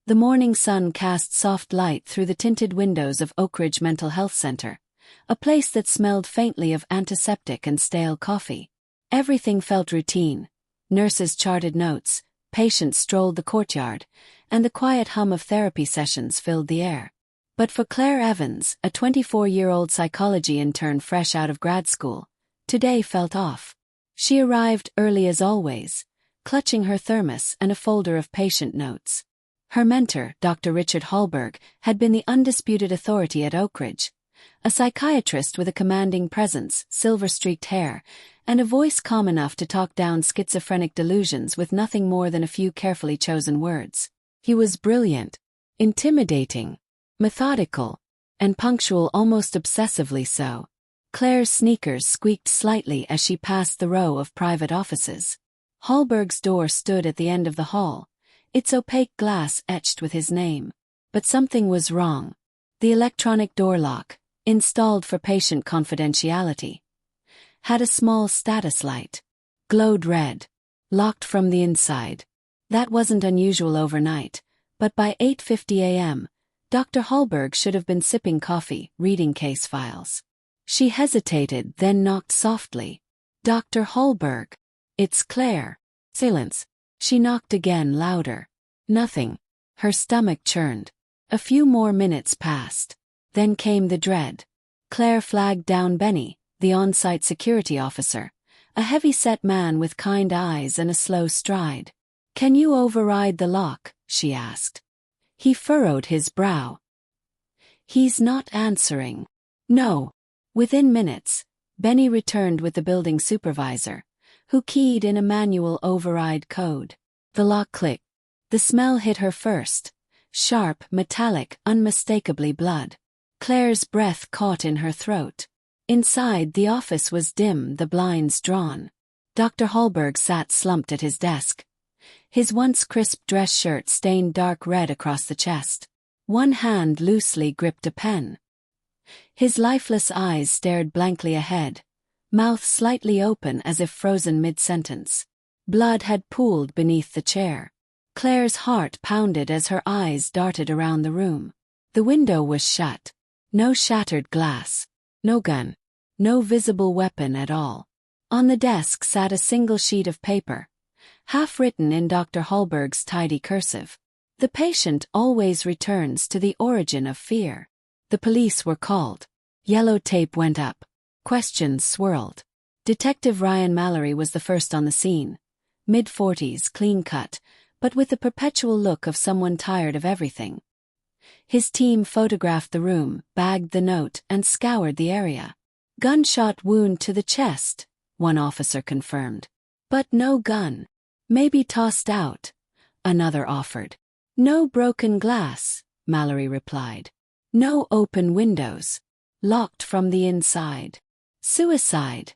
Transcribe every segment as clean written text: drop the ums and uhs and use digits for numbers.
The morning sun cast soft light through the tinted windows of Oak Ridge Mental Health Center, a place that smelled faintly of antiseptic and stale coffee. Everything felt routine. Nurses charted notes, patients strolled the courtyard, and the quiet hum of therapy sessions filled the air. But for Claire Evans, a 24-year-old psychology intern fresh out of grad school, today felt off. She arrived early as always, clutching her thermos and a folder of patient notes. Her mentor, Dr. Richard Hallberg, had been the undisputed authority at Oak Ridge, a psychiatrist with a commanding presence, silver-streaked hair, and a voice calm enough to talk down schizophrenic delusions with nothing more than a few carefully chosen words. He was brilliant, intimidating, methodical, and punctual, almost obsessively so. Claire's sneakers squeaked slightly as she passed the row of private offices. Hallberg's door stood at the end of the hall, its opaque glass etched with his name. But something was wrong. The electronic door lock, installed for patient confidentiality, had a small status light. Glowed red. Locked from the inside. That wasn't unusual overnight, but by 8:50 a.m., Dr. Hallberg should have been sipping coffee, reading case files. She hesitated, then knocked softly. "Dr. Hallberg. It's Claire." Silence. She knocked again, louder. Nothing. Her stomach churned. A few more minutes passed. Then came the dread. Claire flagged down Benny, the on-site security officer, a heavy-set man with kind eyes and a slow stride. "Can you override the lock?" she asked. He furrowed his brow. "He's not answering." "No." Within minutes, Benny returned with the building supervisor, who keyed in a manual override code. The lock clicked. The smell hit her first. Sharp, metallic, unmistakably blood. Claire's breath caught in her throat. Inside, the office was dim, the blinds drawn. Dr. Hallberg sat slumped at his desk. His once crisp dress shirt stained dark red across the chest. One hand loosely gripped a pen. His lifeless eyes stared blankly ahead, mouth slightly open as if frozen mid-sentence. Blood had pooled beneath the chair. Claire's heart pounded as her eyes darted around the room. The window was shut. No shattered glass. No gun. No visible weapon at all. On the desk sat a single sheet of paper, half written in Dr. Hallberg's tidy cursive. "The patient always returns to the origin of fear." The police were called. Yellow tape went up. Questions swirled. Detective Ryan Mallory was the first on the scene. Mid-40s, clean-cut, but with the perpetual look of someone tired of everything. His team photographed the room, bagged the note, and scoured the area. "Gunshot wound to the chest," one officer confirmed. "But no gun. Maybe tossed out," another offered. "No broken glass," Mallory replied. "No open windows. Locked from the inside." "Suicide,"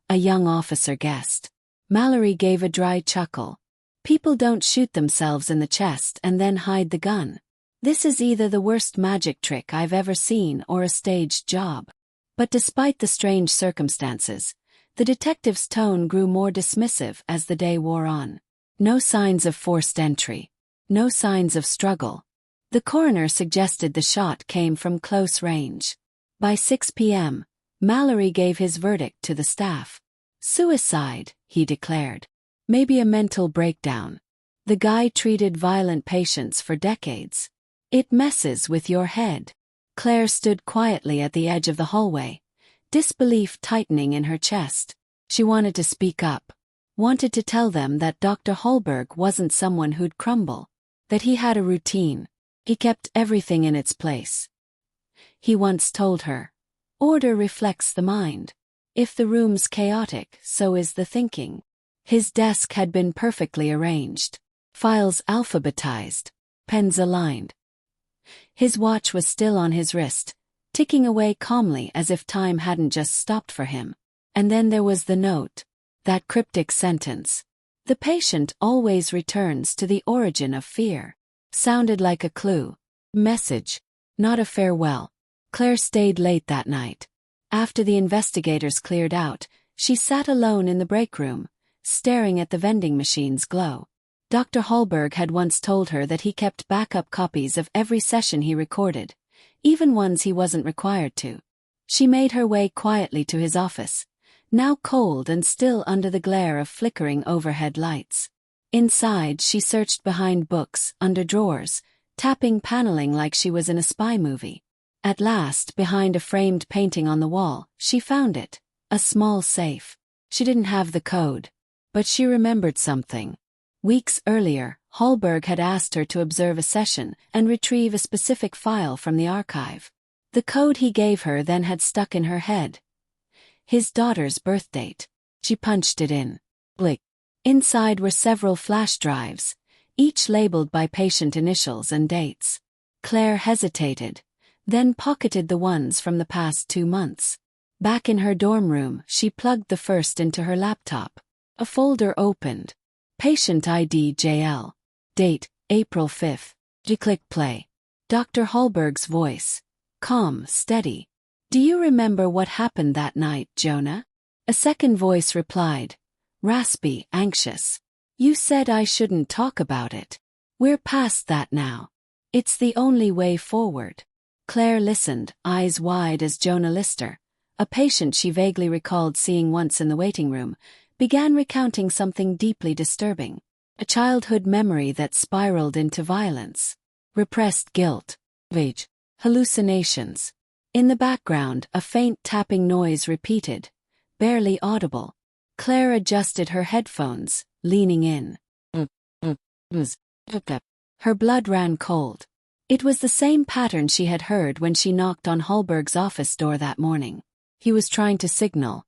a young officer guessed. Mallory gave a dry chuckle. "People don't shoot themselves in the chest and then hide the gun. This is either the worst magic trick I've ever seen or a staged job." But despite the strange circumstances, the detective's tone grew more dismissive as the day wore on. No signs of forced entry. No signs of struggle. The coroner suggested the shot came from close range. By 6 p.m., Mallory gave his verdict to the staff. "Suicide," he declared. "Maybe a mental breakdown. The guy treated violent patients for decades. It messes with your head." Claire stood quietly at the edge of the hallway, disbelief tightening in her chest. She wanted to speak up. Wanted to tell them that Dr. Hallberg wasn't someone who'd crumble. That he had a routine. He kept everything in its place. He once told her, "Order reflects the mind. If the room's chaotic, so is the thinking." His desk had been perfectly arranged. Files alphabetized. Pens aligned. His watch was still on his wrist, ticking away calmly as if time hadn't just stopped for him. And then there was the note. That cryptic sentence. "The patient always returns to the origin of fear." Sounded like a clue. Message. Not a farewell. Claire stayed late that night. After the investigators cleared out, she sat alone in the break room, staring at the vending machine's glow. Dr. Hallberg had once told her that he kept backup copies of every session he recorded, even ones he wasn't required to. She made her way quietly to his office, now cold and still under the glare of flickering overhead lights. Inside, she searched behind books, under drawers, tapping paneling like she was in a spy movie. At last, behind a framed painting on the wall, she found it, a small safe. She didn't have the code, but she remembered something. Weeks earlier, Hallberg had asked her to observe a session and retrieve a specific file from the archive. The code he gave her then had stuck in her head. His daughter's birth date. She punched it in. Blick. Inside were several flash drives, each labeled by patient initials and dates. Claire hesitated, then pocketed the ones from the past 2 months. Back in her dorm room, she plugged the first into her laptop. A folder opened. Patient ID JL. Date, April 5th. She clicked play. Dr. Hallberg's voice. Calm, steady. Do you remember what happened that night, Jonah? A second voice replied. Raspy, anxious. You said I shouldn't talk about it. We're past that now. It's the only way forward. Claire listened, eyes wide as Jonah Lister, a patient she vaguely recalled seeing once in the waiting room, began recounting something deeply disturbing. A childhood memory that spiraled into violence. Repressed guilt. Rage. Hallucinations. In the background, a faint tapping noise repeated, barely audible. Claire adjusted her headphones, leaning in. Her blood ran cold. It was the same pattern she had heard when she knocked on Hallberg's office door that morning. He was trying to signal.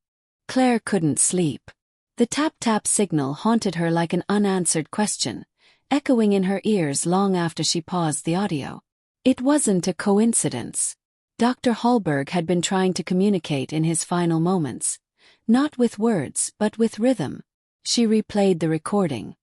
Claire couldn't sleep. The tap-tap signal haunted her like an unanswered question, echoing in her ears long after she paused the audio. It wasn't a coincidence. Dr. Hallberg had been trying to communicate in his final moments, not with words but with rhythm. She replayed the recording.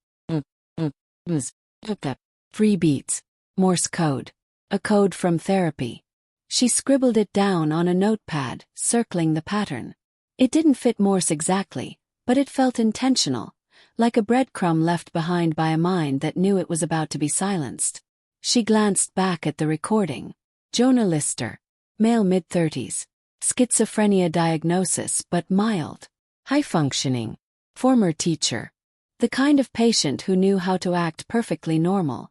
3 beats. Morse code. A code from therapy. She scribbled it down on a notepad, circling the pattern. It didn't fit Morse exactly, but it felt intentional, like a breadcrumb left behind by a mind that knew it was about to be silenced. She glanced back at the recording. Jonah Lister. Male mid-30s. Schizophrenia diagnosis but mild. High-functioning. Former teacher. The kind of patient who knew how to act perfectly normal.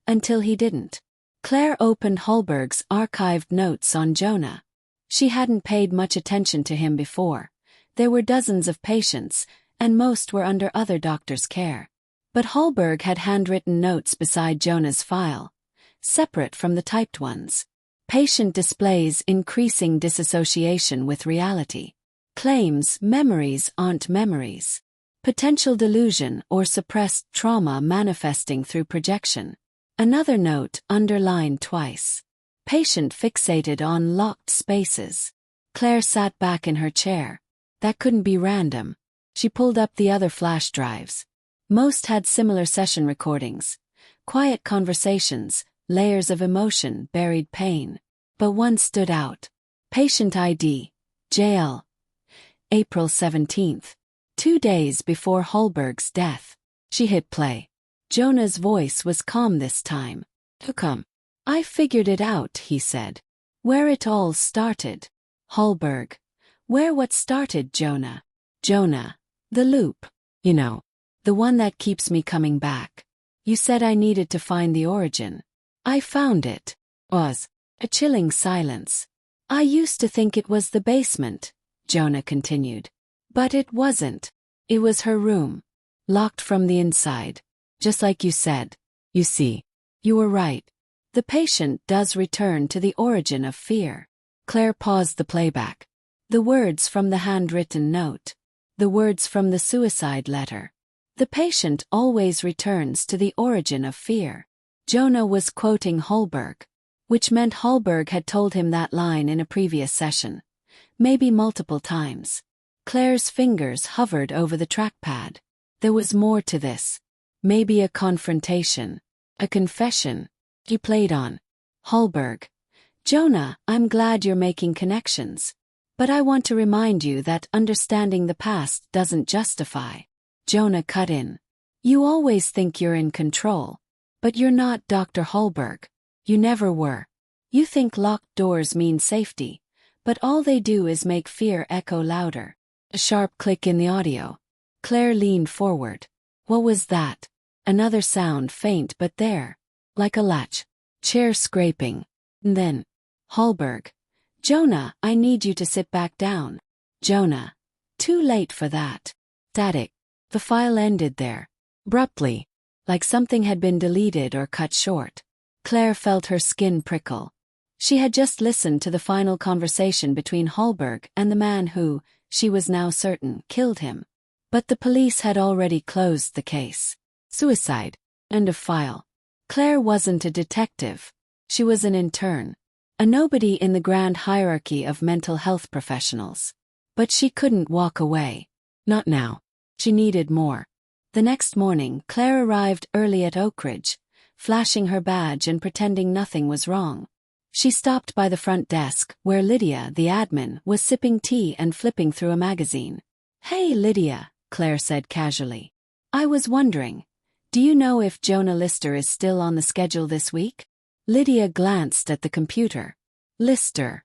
Until he didn't. Claire opened Hallberg's archived notes on Jonah. She hadn't paid much attention to him before. There were dozens of patients, and most were under other doctors' care. But Hallberg had handwritten notes beside Jonah's file, separate from the typed ones. Patient displays increasing disassociation with reality. Claims memories aren't memories. Potential delusion or suppressed trauma manifesting through projection. Another note underlined twice. Patient fixated on locked spaces. Claire sat back in her chair. That couldn't be random. She pulled up the other flash drives. Most had similar session recordings. Quiet conversations, layers of emotion, buried pain. But one stood out. Patient ID. JL. April 17th. 2 days before Hallberg's death. She hit play. Jonah's voice was calm this time. Come. I figured it out, he said. Where it all started. Hallberg. Where what started, Jonah? Jonah. The loop. You know. The one that keeps me coming back. You said I needed to find the origin. I found it. Was. A chilling silence. I used to think it was the basement, Jonah continued. But it wasn't. It was her room. Locked from the inside. Just like you said. You see. You were right. The patient does return to the origin of fear. Claire paused the playback. The words from the handwritten note. The words from the suicide letter. The patient always returns to the origin of fear. Jonah was quoting Hallberg, which meant Hallberg had told him that line in a previous session, maybe multiple times. Claire's fingers hovered over the trackpad. There was more to this. Maybe a confrontation. A confession. He played on. Hallberg. Jonah, I'm glad you're making connections. But I want to remind you that understanding the past doesn't justify. Jonah cut in. You always think you're in control. But you're not Dr. Hallberg. You never were. You think locked doors mean safety, but all they do is make fear echo louder. A sharp click in the audio. Claire leaned forward. What was that? Another sound, faint but there. Like a latch. Chair scraping. And then. Hallberg. Jonah, I need you to sit back down. Jonah. Too late for that. Static. The file ended there. Abruptly. Like something had been deleted or cut short. Claire felt her skin prickle. She had just listened to the final conversation between Hallberg and the man who, she was now certain, killed him. But the police had already closed the case. Suicide. End of file. Claire wasn't a detective. She was an intern. A nobody in the grand hierarchy of mental health professionals. But she couldn't walk away. Not now. She needed more. The next morning, Claire arrived early at Oak Ridge, flashing her badge and pretending nothing was wrong. She stopped by the front desk, where Lydia, the admin, was sipping tea and flipping through a magazine. Hey Lydia, Claire said casually. I was wondering, do you know if Jonah Lister is still on the schedule this week? Lydia glanced at the computer. Lister.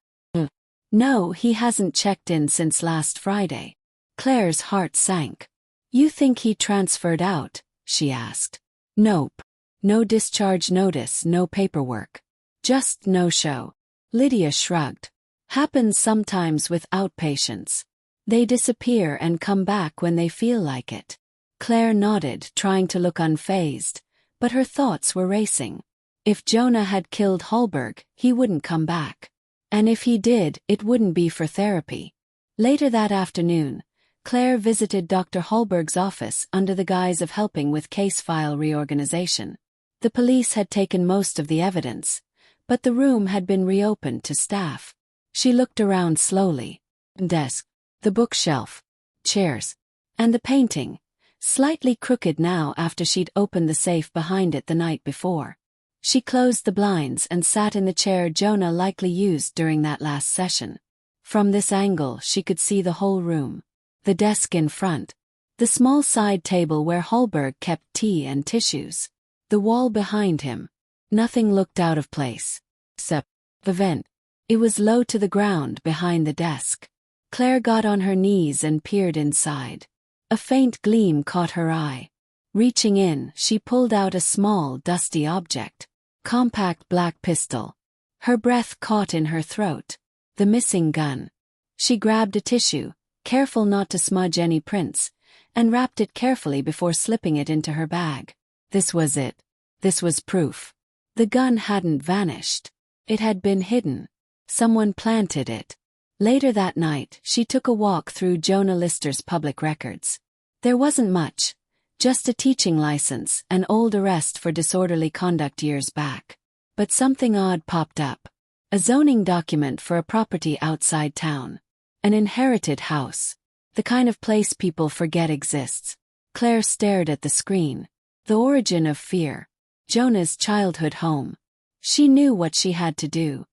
No, he hasn't checked in since last Friday. Claire's heart sank. You think he transferred out? She asked. Nope. No discharge notice, no paperwork. Just no show. Lydia shrugged. Happens sometimes with outpatients. They disappear and come back when they feel like it. Claire nodded, trying to look unfazed, but her thoughts were racing. If Jonah had killed Hallberg, he wouldn't come back. And if he did, it wouldn't be for therapy. Later that afternoon, Claire visited Dr. Hallberg's office under the guise of helping with case file reorganization. The police had taken most of the evidence, but the room had been reopened to staff. She looked around slowly. Desk, the bookshelf, chairs, and the painting, slightly crooked now after she'd opened the safe behind it the night before. She closed the blinds and sat in the chair Jonah likely used during that last session. From this angle she could see the whole room. The desk in front. The small side table where Hallberg kept tea and tissues. The wall behind him. Nothing looked out of place. Except the vent. It was low to the ground behind the desk. Claire got on her knees and peered inside. A faint gleam caught her eye. Reaching in, she pulled out a small, dusty object. Compact black pistol. Her breath caught in her throat. The missing gun. She grabbed a tissue, careful not to smudge any prints, and wrapped it carefully before slipping it into her bag. This was it. This was proof. The gun hadn't vanished. It had been hidden. Someone planted it. Later that night, she took a walk through Jonah Lister's public records. There wasn't much. Just a teaching license, an old arrest for disorderly conduct years back. But something odd popped up. A zoning document for a property outside town. An inherited house. The kind of place people forget exists. Claire stared at the screen. The origin of fear. Jonah's childhood home. She knew what she had to do.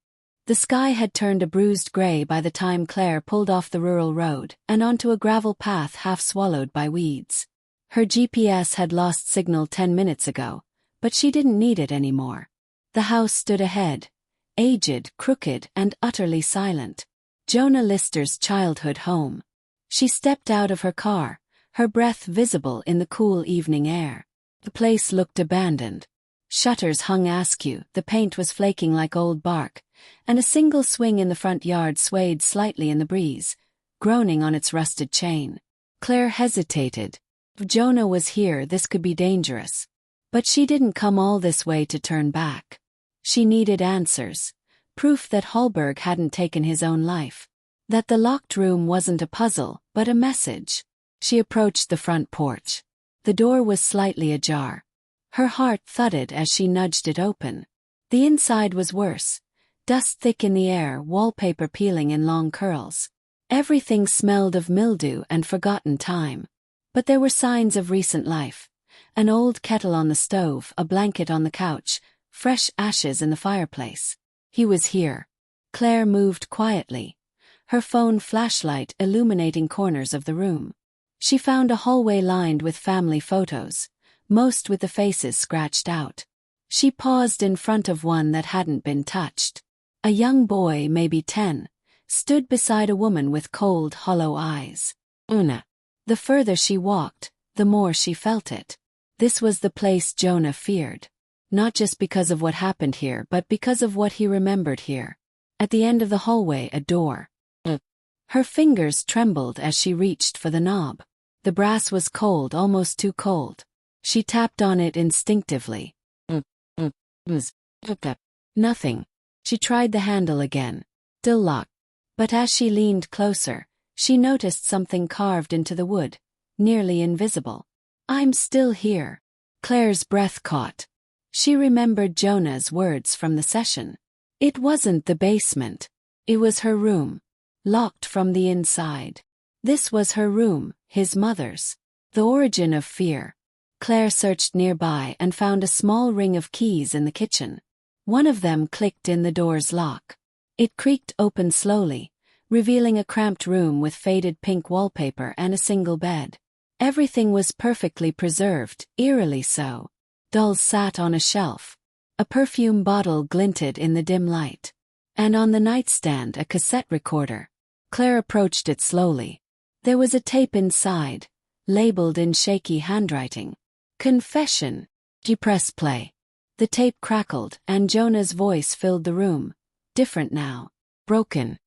The sky had turned a bruised gray by the time Claire pulled off the rural road and onto a gravel path half swallowed by weeds. Her GPS had lost signal 10 minutes ago, but she didn't need it anymore. The house stood ahead, aged, crooked, and utterly silent. Jonah Lister's childhood home. She stepped out of her car, her breath visible in the cool evening air. The place looked abandoned. Shutters hung askew, the paint was flaking like old bark, and a single swing in the front yard swayed slightly in the breeze, groaning on its rusted chain. Claire hesitated. If Jonah was here, this could be dangerous. But she didn't come all this way to turn back. She needed answers. Proof that Hallberg hadn't taken his own life. That the locked room wasn't a puzzle, but a message. She approached the front porch. The door was slightly ajar. Her heart thudded as she nudged it open. The inside was worse. Dust thick in the air, wallpaper peeling in long curls. Everything smelled of mildew and forgotten time. But there were signs of recent life. An old kettle on the stove, a blanket on the couch, fresh ashes in the fireplace. He was here. Claire moved quietly, her phone flashlight illuminating corners of the room. She found a hallway lined with family photos, most with the faces scratched out. She paused in front of one that hadn't been touched. A young boy, maybe 10, stood beside a woman with cold, hollow eyes. Una. The further she walked, the more she felt it. This was the place Jonah feared. Not just because of what happened here, but because of what he remembered here. At the end of the hallway, a door. Her fingers trembled as she reached for the knob. The brass was cold, almost too cold. She tapped on it instinctively. Nothing. She tried the handle again. Still locked. But as she leaned closer, she noticed something carved into the wood, nearly invisible. I'm still here. Claire's breath caught. She remembered Jonah's words from the session. It wasn't the basement. It was her room. Locked from the inside. This was her room, his mother's. The origin of fear. Claire searched nearby and found a small ring of keys in the kitchen. One of them clicked in the door's lock. It creaked open slowly, revealing a cramped room with faded pink wallpaper and a single bed. Everything was perfectly preserved, eerily so. Dolls sat on a shelf. A perfume bottle glinted in the dim light. And on the nightstand a cassette recorder. Claire approached it slowly. There was a tape inside, labeled in shaky handwriting. Confession. She pressed play. The tape crackled, and Jonah's voice filled the room. Different now. Broken.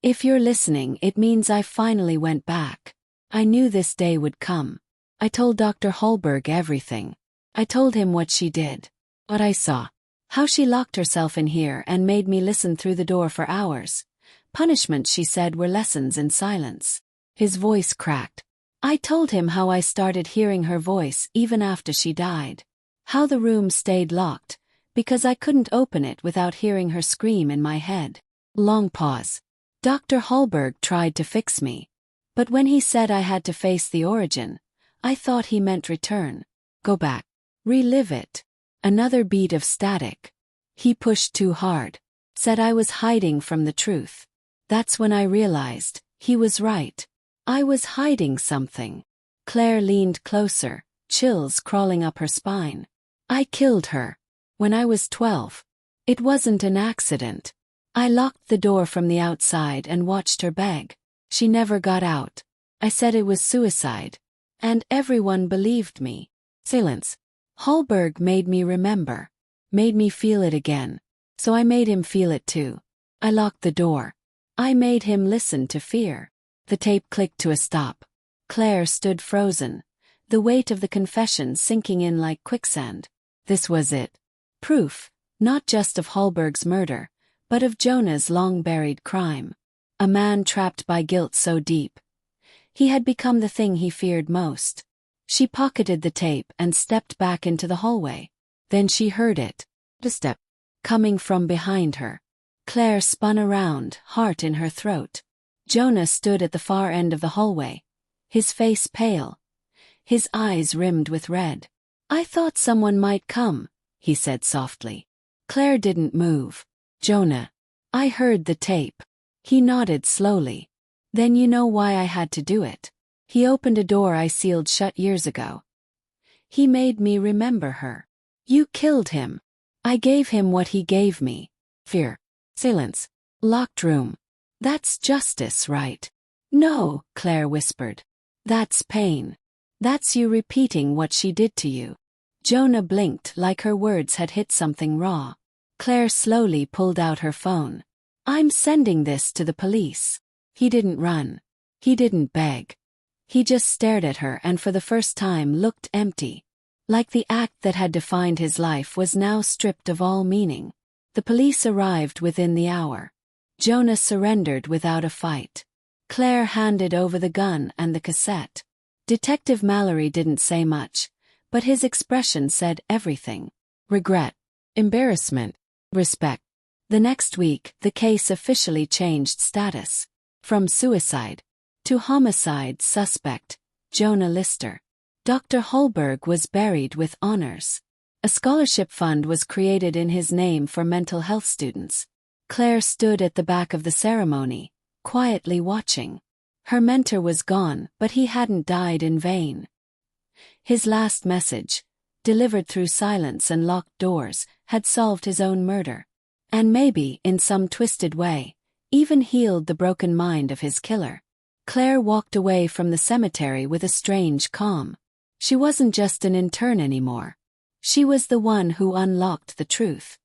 If you're listening, it means I finally went back. I knew this day would come. I told Dr. Hallberg everything. I told him what she did. What I saw. How she locked herself in here and made me listen through the door for hours. Punishments, she said, were lessons in silence. His voice cracked. I told him how I started hearing her voice even after she died. How the room stayed locked, because I couldn't open it without hearing her scream in my head. Long pause. Dr. Hallberg tried to fix me. But when he said I had to face the origin, I thought he meant return. Go back. Relive it. Another beat of static. He pushed too hard. Said I was hiding from the truth. That's when I realized, he was right. I was hiding something. Claire leaned closer, chills crawling up her spine. I killed her. When I was 12. It wasn't an accident. I locked the door from the outside and watched her beg. She never got out. I said it was suicide. And everyone believed me. Silence. Hallberg made me remember. Made me feel it again. So I made him feel it too. I locked the door. I made him listen to fear. The tape clicked to a stop. Claire stood frozen, the weight of the confession sinking in like quicksand. This was it. Proof, not just of Hallberg's murder, but of Jonah's long-buried crime. A man trapped by guilt so deep. He had become the thing he feared most. She pocketed the tape and stepped back into the hallway. Then she heard it. A step. Coming from behind her. Claire spun around, heart in her throat. Jonah stood at the far end of the hallway, his face pale, his eyes rimmed with red. I thought someone might come, he said softly. Claire didn't move. Jonah. I heard the tape. He nodded slowly. Then you know why I had to do it. He opened a door I sealed shut years ago. He made me remember her. You killed him. I gave him what he gave me. Fear. Silence. Locked room. That's justice, right? No, Claire whispered. That's pain. That's you repeating what she did to you. Jonah blinked like her words had hit something raw. Claire slowly pulled out her phone. I'm sending this to the police. He didn't run. He didn't beg. He just stared at her and for the first time looked empty. Like the act that had defined his life was now stripped of all meaning. The police arrived within the hour. Jonah surrendered without a fight. Claire handed over the gun and the cassette. Detective Mallory didn't say much, but his expression said everything. Regret. Embarrassment. Respect. The next week, the case officially changed status. From suicide to homicide suspect, Jonah Lister. Dr. Hallberg was buried with honors. A scholarship fund was created in his name for mental health students. Claire stood at the back of the ceremony, quietly watching. Her mentor was gone, but he hadn't died in vain. His last message, delivered through silence and locked doors, had solved his own murder. And maybe, in some twisted way, even healed the broken mind of his killer. Claire walked away from the cemetery with a strange calm. She wasn't just an intern anymore. She was the one who unlocked the truth.